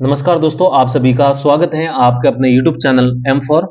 नमस्कार दोस्तों, आप सभी का स्वागत है आपके अपने YouTube channel M for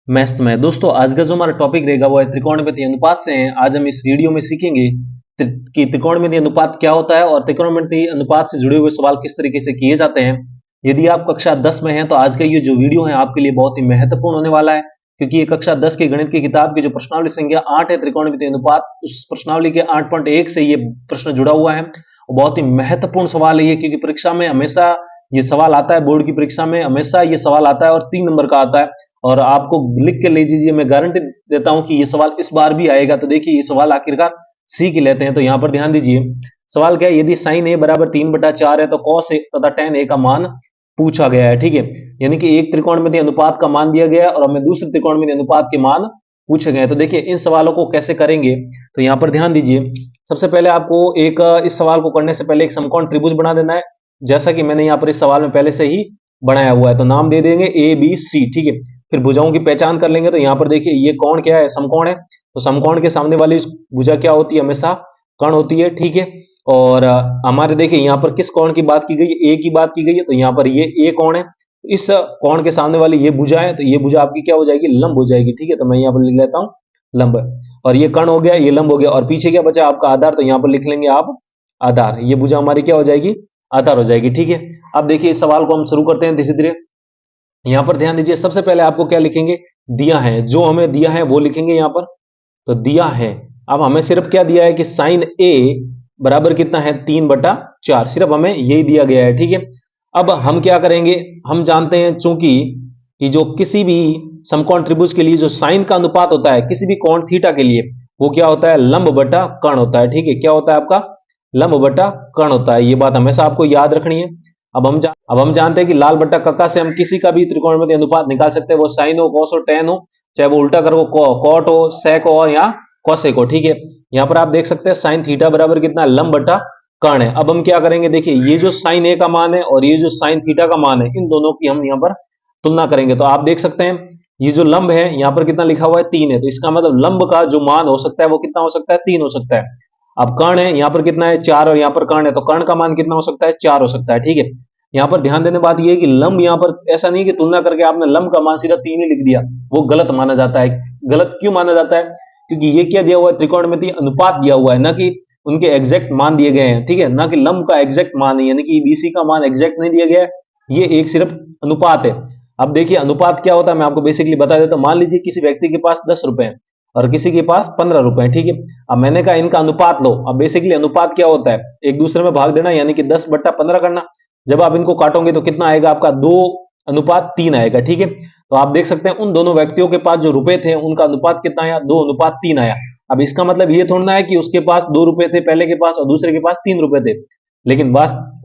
maths में। दोस्तों, आज का जो हमारा टॉपिक रहेगा वो है त्रिकोणमितीय अनुपात से है। आज हम इस वीडियो में सीखेंगे कि त्रिकोणमितीय अनुपात क्या होता है और त्रिकोणमितीय अनुपात से जुड़े हुए सवाल किस तरीके से किए जाते हैं। यदि आप कक्षा 10 में हैं तो आज का ये जो वीडियो है आपके लिए बहुत ही महत्वपूर्ण होने वाला है, क्योंकि ये कक्षा 10 की गणित की किताब की जो प्रश्नावली संख्या 8 है त्रिकोणमितीय अनुपात, उस प्रश्नावली के 8.1 से ये प्रश्न जुड़ा हुआ है। बहुत ही महत्वपूर्ण सवाल है ये, क्योंकि परीक्षा में हमेशा ये सवाल आता है। बोर्ड की परीक्षा में हमेशा ये सवाल आता है और 3 नंबर का आता है। और आपको लिख के ले लीजिए, मैं गारंटी देता हूं कि ये सवाल इस बार भी आएगा। तो देखिए, ये सवाल आखिरकार सीख ही लेते हैं। तो यहां पर ध्यान दीजिए, सवाल क्या है, यदि साइन ए बराबर 3/4 है तो कॉस ए तथा टेन ए का मान पूछा गया है। ठीक है, यानी कि एक त्रिकोणमितीय अनुपात का मान दिया गया है और हमें दूसरे त्रिकोणमितीय अनुपात के मान पूछे गए। तो देखिए, इन सवालों को कैसे करेंगे, तो यहां पर ध्यान दीजिए। सबसे पहले आपको इस सवाल को करने से पहले एक समकोण त्रिभुज बना देना है, जैसा कि मैंने यहाँ पर इस सवाल में पहले से ही बनाया हुआ है। तो नाम दे देंगे ए बी सी। ठीक है, फिर भुजाओं की पहचान कर लेंगे। तो यहाँ पर देखिए, ये कोण क्या है, समकोण है। तो समकोण के सामने वाली भुजा क्या होती है, हमेशा कर्ण होती है। ठीक है, और हमारे देखिए यहाँ पर किस कोण की बात की गई है, ए की बात की गई है। तो यहाँ पर ये ए कोण है, इस कोण के सामने वाली ये भुजा है, तो ये भुजा आपकी क्या हो जाएगी, लंब हो जाएगी। ठीक है, तो मैं यहाँ पर लिख लेता हूँ लंब। और ये कर्ण हो गया, ये लंब हो गया, और पीछे क्या बचा आपका आधार। तो यहाँ पर लिख लेंगे आप आधार। ये भुजा हमारी क्या हो जाएगी, आधार हो जाएगी। ठीक है, अब देखिए इस सवाल को हम शुरू करते हैं धीरे धीरे। यहां पर ध्यान दीजिए, सबसे पहले आपको क्या लिखेंगे, दिया है, जो हमें दिया है वो लिखेंगे यहां पर। तो दिया है, अब हमें सिर्फ क्या दिया है कि साइन ए बराबर कितना है, 3/4, सिर्फ हमें यही दिया गया है। ठीक है, अब हम क्या करेंगे, हम जानते हैं चूंकि कि जो किसी भी समकोण त्रिभुज के लिए जो साइन का अनुपात होता है किसी भी कोण थीटा के लिए, वो क्या होता है, लंब बटा कर्ण होता है। ठीक है, क्या होता है आपका, लंब बटा कर्ण होता है। ये बात हमेशा आपको याद रखनी है। अब हम जानते हैं कि लाल बट्टा कक्का से हम किसी का भी त्रिकोणमितीय अनुपात निकाल सकते हैं, वो साइन हो, कॉस हो, टेन हो, चाहे वो उल्टा करो कॉट हो, सेक हो या कॉसेक हो। ठीक है, यहाँ पर आप देख सकते हैं साइन थीटा बराबर कितना, लंब बटा कर्ण है। अब हम क्या करेंगे, देखिए ये जो साइन ए का मान है और ये जो साइन थीटा का मान है, इन दोनों की हम यहाँ पर तुलना करेंगे। तो आप देख सकते हैं ये जो लंब है यहाँ पर कितना लिखा हुआ है, 3 है। तो इसका मतलब लंब का जो मान हो सकता है वो कितना हो सकता है, 3 हो सकता है। अब कर्ण है, यहाँ पर कितना है, 4, और यहाँ पर कर्ण है, तो कर्ण का मान कितना हो सकता है, 4 हो सकता है। ठीक है, यहाँ पर ध्यान देने बात यह है कि लंब यहाँ पर ऐसा नहीं कि तुलना करके आपने लंब का मान सीधा 3 ही लिख दिया, वो गलत माना जाता है। गलत क्यों माना जाता है, क्योंकि ये क्या दिया हुआ है, त्रिकोणमितीय अनुपात दिया हुआ है, ना कि उनके एग्जैक्ट मान दिए गए हैं। ठीक है, ना कि लंब का एग्जैक्ट मान है, यानी कि बीसी का मान एग्जैक्ट नहीं दिया गया है, ये एक सिर्फ अनुपात है। अब देखिए अनुपात क्या होता है, मैं आपको बेसिकली बता देता हूं। मान लीजिए किसी व्यक्ति के पास 10 रुपए है और किसी के पास 15 रुपए है। ठीक है, अब मैंने कहा इनका अनुपात लो। अब बेसिकली अनुपात क्या होता है, एक दूसरे में भाग देना, यानी कि 10/15 करना। जब आप इनको काटोगे तो कितना आएगा आपका, 2:3 आएगा। ठीक है, तो आप देख सकते हैं उन दोनों व्यक्तियों के पास जो रुपए थे उनका अनुपात कितना आया, 2:3 आया। अब इसका मतलब ये थोड़ा ना है कि उसके पास 2 रुपए थे पहले के पास और दूसरे के पास 3 रुपए थे, लेकिन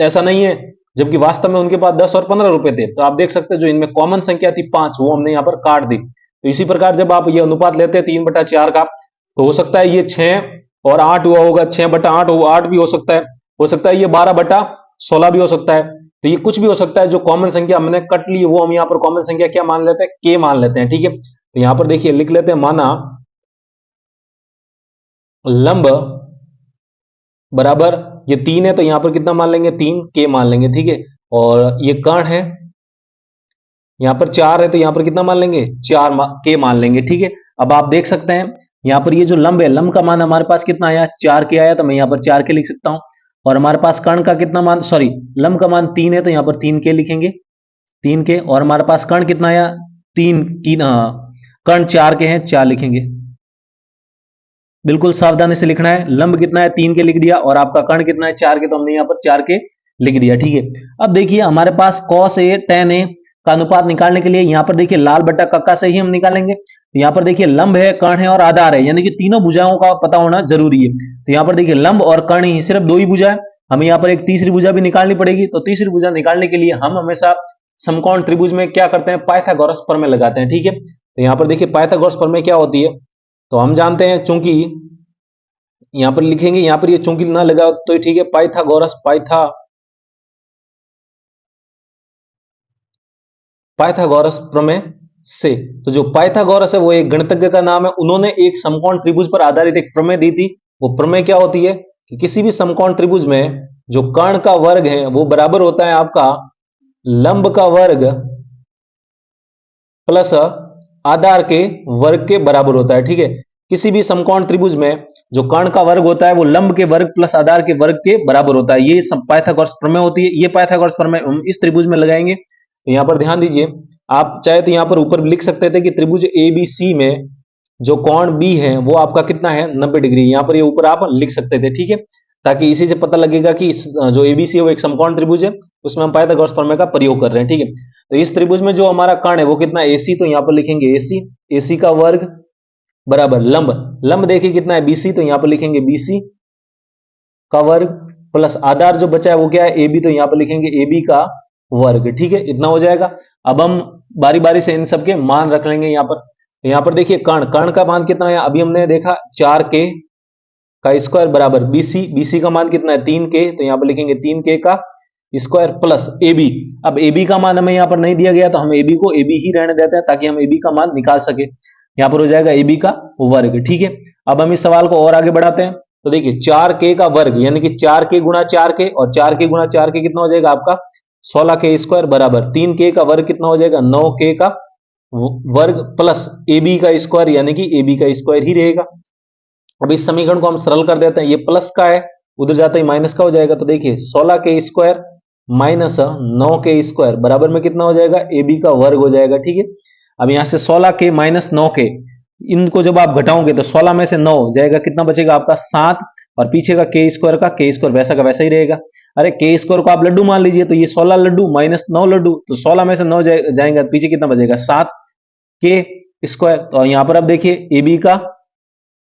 ऐसा नहीं है, जबकि वास्तव में उनके पास 10 और 15 रुपए थे। तो आप देख सकते हैं जो इनमें कॉमन संख्या थी 5, वो हमने यहाँ पर काट दी। तो इसी प्रकार जब आप ये अनुपात लेते हैं 3/4 का, तो हो सकता है ये 6 और 8 हुआ होगा, 6/8 हो 8 भी हो सकता है ये 12/16 भी हो सकता है। तो ये कुछ भी हो सकता है, जो कॉमन संख्या हमने कट ली वो हम यहाँ पर कॉमन संख्या क्या मान लेते हैं, के मान लेते हैं। ठीक है, तो यहाँ पर देखिए लिख लेते हैं, माना लंब बराबर ये 3 है, तो यहाँ पर कितना मान लेंगे, 3 के मान लेंगे। ठीक है, और ये कर्ण है, यहाँ पर 4 है, तो यहाँ पर कितना मान लेंगे, 4 के मान लेंगे। ठीक है, अब आप देख सकते हैं यहाँ पर ये जो लंब है, लंब का मान हमारे पास कितना आया, 4 के आया, तो मैं यहाँ पर 4 के लिख सकता हूँ। और हमारे पास कर्ण का कितना मान, सॉरी लंब का मान 3 है, तो यहाँ पर 3 के लिखेंगे, 3 के। और हमारे पास कर्ण कितना आया, 3 की, कर्ण 4 के हैं, 4 लिखेंगे। बिल्कुल सावधानी से लिखना है। लंब कितना है, 3 के लिख दिया, और आपका कर्ण कितना है, 4 के, तो हमने यहाँ पर 4 के लिख दिया। ठीक है, अब देखिए हमारे पास कॉस ए टेन ए का अनुपात निकालने के लिए यहाँ पर देखिए लाल बट्टा कक्का से ही हम निकालेंगे। तो यहाँ पर देखिए लंब है, कर्ण है और आधार है, यानी कि तीनों भुजाओं का पता होना जरूरी है। तो यहाँ पर देखिए लंब और कर्ण ही, सिर्फ 2 ही भुजा है, हमें यहाँ पर एक तीसरी भुजा भी निकालनी पड़ेगी। तो तीसरी भुजा निकालने के लिए हम हमेशा समकोण त्रिभुज में क्या करते हैं, पाइथागोरस प्रमेय लगाते हैं। ठीक है, तो यहाँ पर देखिए पाइथागोरस प्रमेय क्या होती है, तो हम जानते हैं, चूंकि यहाँ पर लिखेंगे, यहाँ पर ये चूंकि ना लगा तो ठीक है, पाइथागोरस प्रमेय से। तो जो पाइथागोरस है वो एक गणितज्ञ का नाम है, उन्होंने एक समकोण त्रिभुज पर आधारित एक प्रमेय दी थी। वो प्रमेय क्या होती है कि किसी भी समकोण त्रिभुज में जो कर्ण का वर्ग है वो बराबर होता है आपका लंब का वर्ग प्लस आधार के वर्ग के बराबर होता है। ठीक है, किसी भी समकोण त्रिभुज में जो कर्ण का वर्ग होता है वो लंब के वर्ग प्लस आधार के वर्ग के बराबर होता है। ये पाइथागोरस प्रमेय होती है। ये पाइथागोरस प्रमेय हम इस त्रिभुज में लगाएंगे। तो यहां पर ध्यान दीजिए, आप चाहे तो यहां पर ऊपर लिख सकते थे कि त्रिभुज एबीसी में जो कोण बी है वो आपका कितना है, 90 डिग्री। यहां पर ये ऊपर आप लिख सकते थे। ठीक है, ताकि इसी से पता लगेगा कि जो एबीसी है वो एक समकोण त्रिभुज है, उसमें हम पाइथागोरस प्रमेय का प्रयोग कर रहे हैं। ठीक है, तो इस त्रिभुज में जो हमारा कर्ण है वो कितना एसी, तो यहां पर लिखेंगे एसी, एसी का वर्ग बराबर लंब, लंब देखिए कितना है बीसी, तो यहां पर लिखेंगे बीसी का वर्ग प्लस आधार जो बचा है वो क्या है एबी, तो यहां पर लिखेंगे एबी का वर्ग। ठीक है, इतना हो जाएगा। अब हम बारी बारी से इन सबके मान रख लेंगे यहां पर। तो यहां पर देखिए कर्ण, कर्ण का मान कितना है, अभी हमने देखा 4k का स्क्वायर बराबर बीसी, बीसी का मान कितना है 3k, तो यहां पर लिखेंगे 3k का स्क्वायर प्लस एबी। अब एबी का मान हमें यहां पर नहीं दिया गया तो हम एबी को एबी ही रहने देते हैं ताकि हम एबी का मान निकाल सके। यहां पर हो जाएगा एबी का वर्ग। ठीक है, अब हम इस सवाल को और आगे बढ़ाते हैं। तो देखिए 4k का वर्ग यानी कि 4k गुणा 4k, और 4k गुणा 4k कितना हो जाएगा आपका 16k स्क्वायर बराबर 3k का वर्ग कितना हो जाएगा 9k का वर्ग प्लस एबी का स्क्वायर यानी कि एबी का स्क्वायर ही रहेगा। अब इस समीकरण को हम सरल कर देते हैं, ये प्लस का है उधर जाते ही माइनस का हो जाएगा। तो देखिए 16k square minus 9k square बराबर में कितना हो जाएगा एबी का वर्ग हो जाएगा। ठीक है, अब यहां से 16k माइनस 9k, इनको जब आप घटाओगे तो 16 में से 9 जाएगा, कितना बचेगा आपका 7, और पीछे का के स्क्वायर का के स्क्वायर वैसा का वैसा ही रहेगा। अरे के स्क्वायर को आप लड्डू मान लीजिए, तो ये 16 लड्डू माइनस 9 लड्डू, तो 16 में से 9 जाएगा, पीछे कितना बचेगा 7 के स्क्वायर। तो यहां पर अब देखिए एबी का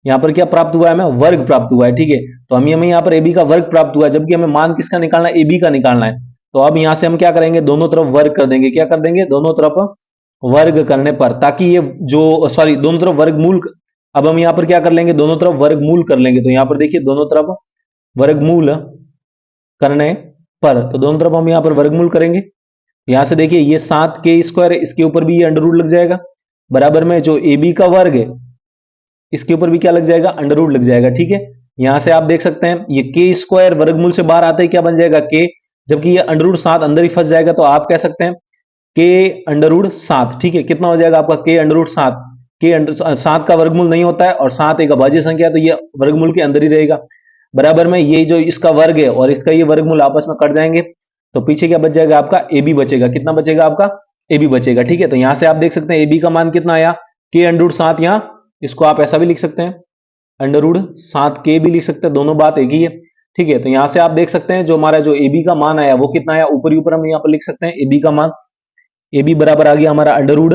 यहां पर क्या प्राप्त हुआ है, हमें वर्ग प्राप्त हुआ है। ठीक है, तो हमें यहां पर एबी का वर्ग प्राप्त हुआ है, जबकि हमें मान किसका निकालना है, एबी का निकालना है। तो अब यहां से हम क्या करेंगे, दोनों तरफ वर्ग कर देंगे। क्या कर देंगे, दोनों तरफ वर्ग करने पर, ताकि ये जो सॉरी दोनों तरफ वर्गमूल, अब हम यहां पर क्या कर लेंगे, दोनों तरफ वर्गमूल कर लेंगे। तो यहां पर देखिए दोनों तरफ वर्गमूल करने पर, तो दोनों तरफ हम यहां पर वर्गमूल करेंगे। यहां से देखिए ये 7k स्क्वायर है, इसके ऊपर भी ये अंडर रूट लग जाएगा, बराबर में जो एबी का वर्ग है इसके ऊपर भी क्या लग जाएगा, अंडर रूट लग जाएगा। ठीक है, यहां से आप देख सकते हैं ये के स्क्वायर वर्गमूल से बाहर आते ही क्या बन जाएगा के, जबकि ये अंडर रूट 7 अंदर ही फंस जाएगा, तो आप कह सकते हैं के अंडर रूट 7। ठीक है, कितना हो जाएगा आपका के अंडर रूट 7, के अंडर 7 का वर्गमूल नहीं होता है और 7 एक अभाज्य संख्या है, तो ये वर्गमूल के अंदर ही रहेगा। बराबर में ये जो इसका वर्ग है और इसका ये वर्गमूल आपस में कट जाएंगे, तो पीछे क्या बच जाएगा आपका एबी बचेगा। कितना बचेगा आपका एबी बचेगा। ठीक है, तो यहां से आप देख सकते हैं एबी का मान कितना आया के अंडर रूट 7, यहां इसको आप ऐसा भी लिख सकते हैं अंडर रूट 7k भी लिख सकते हैं, दोनों बात एक ही है। ठीक है, तो यहां से आप देख सकते हैं जो हमारा जो एबी का मान आया वो कितना आया, ऊपर ही ऊपर हम यहां पर लिख सकते हैं एबी का मान, एबी बराबर आ गया हमारा अंडर रूट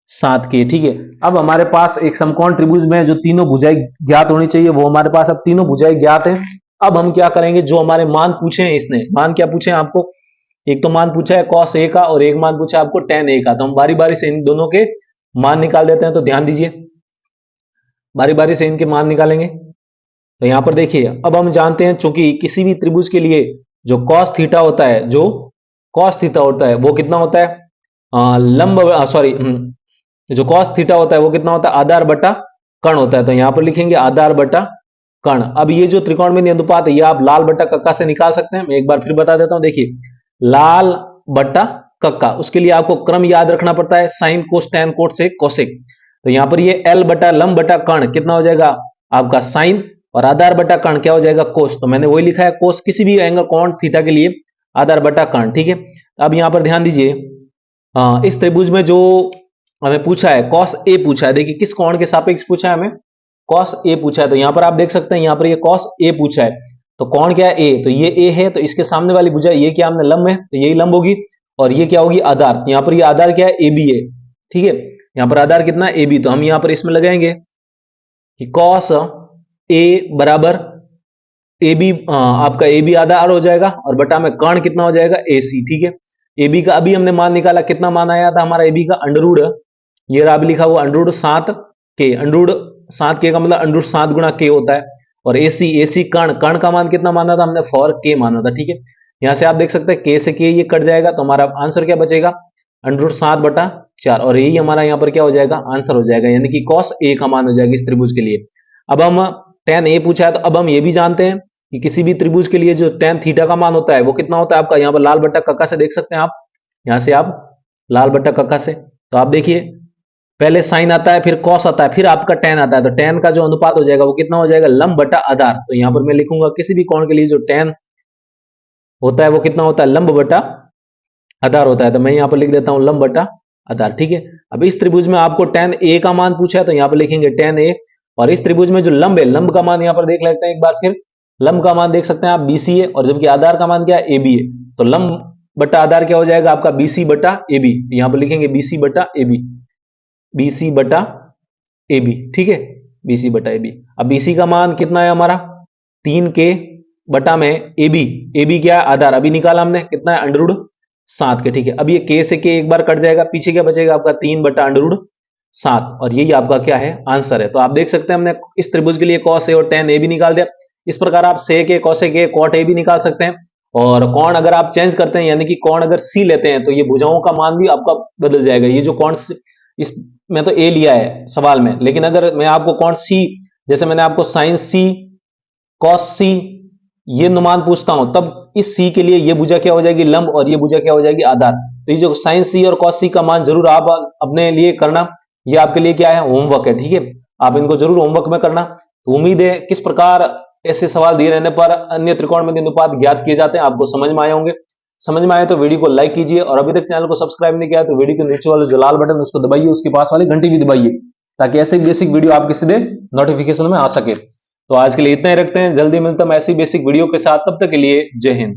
7k। ठीक है, अब हमारे पास एक समकोण त्रिभुज में जो तीनों भुजाएं ज्ञात होनी चाहिए, वो हमारे पास अब तीनों भुजाएं ज्ञात है। अब हम क्या करेंगे, जो हमारे मान पूछे हैं, इसने मान क्या पूछे हैं आपको, एक तो मान पूछा है cos a का और एक मान पूछा है आपको tan a का। तो हम बारी बारी से इन दोनों के मान निकाल देते हैं। तो ध्यान दीजिए, बारी बारी से इनके मान निकालेंगे। तो यहां पर देखिए, अब हम जानते हैं चूंकि किसी भी त्रिभुज के लिए जो cos थीटा होता है, जो cos थीटा होता है वो कितना होता है, लंब सॉरी जो cos थीटा होता है वो कितना होता है, आधार बटा कर्ण होता है। तो यहां पर लिखेंगे आधार बटा कर्ण। अब ये जो त्रिकोणमितीय अनुपात है ये आप लाल बटा कक्का से निकाल सकते हैं। मैं एक बार फिर बता देता हूं, देखिए लाल बटा कक्का, उसके लिए आपको क्रम याद रखना पड़ता है, साइन कोस टैन कोट से कोसेक। तो यहां पर ये एल बटा लंब बटा कर्ण कितना हो जाएगा आपका साइन, और आधार बटा कर्ण क्या हो जाएगा कोस। तो मैंने वही लिखा है कोस, किसी भी एंगल कोण थीटा के लिए आधार बटा कर्ण। ठीक है, अब यहां पर ध्यान दीजिए, इस त्रिभुज में जो हमें पूछा है cos a पूछा है, देखिए किस कोण के सापेक्ष पूछा है, हमें cos a पूछा है। तो यहां पर आप देख सकते हैं यहां पर ये cos a पूछा है, तो कोण क्या है a, तो ये a है, तो इसके सामने वाली भुजा ये क्या हमने लंब है, तो यही लंब होगी, और ये क्या होगी आधार। तो यहां पर ये आधार क्या है ab है। ठीक है, यहां पर आधार कितना है ab, तो हम यहां पर इसमें लगाएंगे कि cos a बराबर ab, आपका ab आधार हो जाएगा और बटा में कर्ण कितना हो जाएगा ac। ठीक है, ab का अभी हमने मान निकाला, कितना मान आया था हमारा ab का अंडर रूट, ये रहा अभी लिखा हुआ under root 7k, under root 7k का मतलब अंडर रूट 7 गुणा k होता है, और ac कर्ण, कर्ण का मान कितना माना था हमने 4k माना था। ठीक है, यहां से आप देख सकते हैं k से k ये कट जाएगा, तो हमारा आंसर क्या बचेगा अंडर रूट 7 बटा 4, और यही हमारा यहाँ पर क्या हो जाएगा आंसर हो जाएगा, यानी कि cos a का मान हो जाएगा इस त्रिभुज के लिए। अब हम tan a पूछा है, तो अब हम ये भी जानते हैं कि किसी भी त्रिभुज के लिए जो tan थीटा का मान होता है वो कितना होता है आपका, यहाँ पर लाल बट्टा कक्का से देख सकते हैं आप, यहां से आप लाल बट्टा कक्का से, तो आप देखिए पहले साइन आता है, फिर कॉस आता है, फिर आपका टेन आता है, तो टेन का जो अनुपात हो जाएगा वो कितना हो जाएगा, लंब बटा आधार। तो यहां पर मैं लिखूंगा किसी भी कोण के लिए जो टेन होता है वो कितना होता है, लंब बटा आधार होता है। तो मैं यहां पर लिख देता हूं लंब बटा आधार, ठीक है। अब इस त्रिभुज में आपको टेन ए का मान पूछा है, तो यहां पर लिखेंगे टेन ए। और इस त्रिभुज में जो लंब है, लंब का मान यहां पर देख लेते हैं एक बार फिर। लंब का मान देख सकते हैं आप बीसी है, और जबकि आधार का मान क्या है, एबी है। तो लंब बटा आधार क्या हो जाएगा आपका, बीसी बटा एबी। यहां पर लिखेंगे बीसी बटा एबी, बीसी बटा एबी, ठीक है, बीसी बटा एबी। अब बीसी का मान कितना है हमारा, 3 के बटा में एबी, एबी क्या है, आधार अभी निकाला हमने, कितना है, √7 के, ठीक है। अब ये के से के एक बार कट जाएगा, पीछे क्या बचेगा आपका, 3 बटा √7, और यही आपका क्या है, आंसर है। तो आप देख सकते हैं हमने इस त्रिभुज के लिए कॉस ए और टेन ए भी निकाल दिया। इस प्रकार आप सेक ए, कॉसेक ए, कॉट ए भी निकाल सकते हैं। और कोण अगर आप चेंज करते हैं, यानी कि कोण अगर सी लेते हैं, तो ये भुजाओं का मान भी आपका बदल जाएगा। ये जो कोण, इस में तो ए लिया है सवाल में, लेकिन अगर मैं आपको कोण सी, जैसे मैंने आपको साइन सी, कॉस सी ये नुमान पूछता हूं, तब इस सी के लिए ये भुजा क्या हो जाएगी, लंब, और ये भुजा क्या हो जाएगी, आधार। तो ये जो साइन सी और कॉस सी का मान जरूर आप अपने लिए करना, ये आपके लिए क्या है, होमवर्क है, ठीक है। आप इनको जरूर होमवर्क में करना। तो उम्मीद है किस प्रकार ऐसे सवाल दिए रहने पर अन्य त्रिकोणमितीय अनुपात ज्ञात किए जाते हैं आपको समझ में आए होंगे। समझ में आए तो वीडियो को लाइक कीजिए, और अभी तक चैनल को सब्सक्राइब नहीं किया तो वीडियो के नीचे वाला जो लाल बटन उसको दबाइए, उसके पास वाली घंटी भी दबाइए, ताकि ऐसे बेसिक वीडियो आपके सीधे नोटिफिकेशन में आ सके। तो आज के लिए इतना ही रखते हैं, जल्दी मिलता हूं ऐसी बेसिक वीडियो के साथ, तब तक के लिए जय हिंद।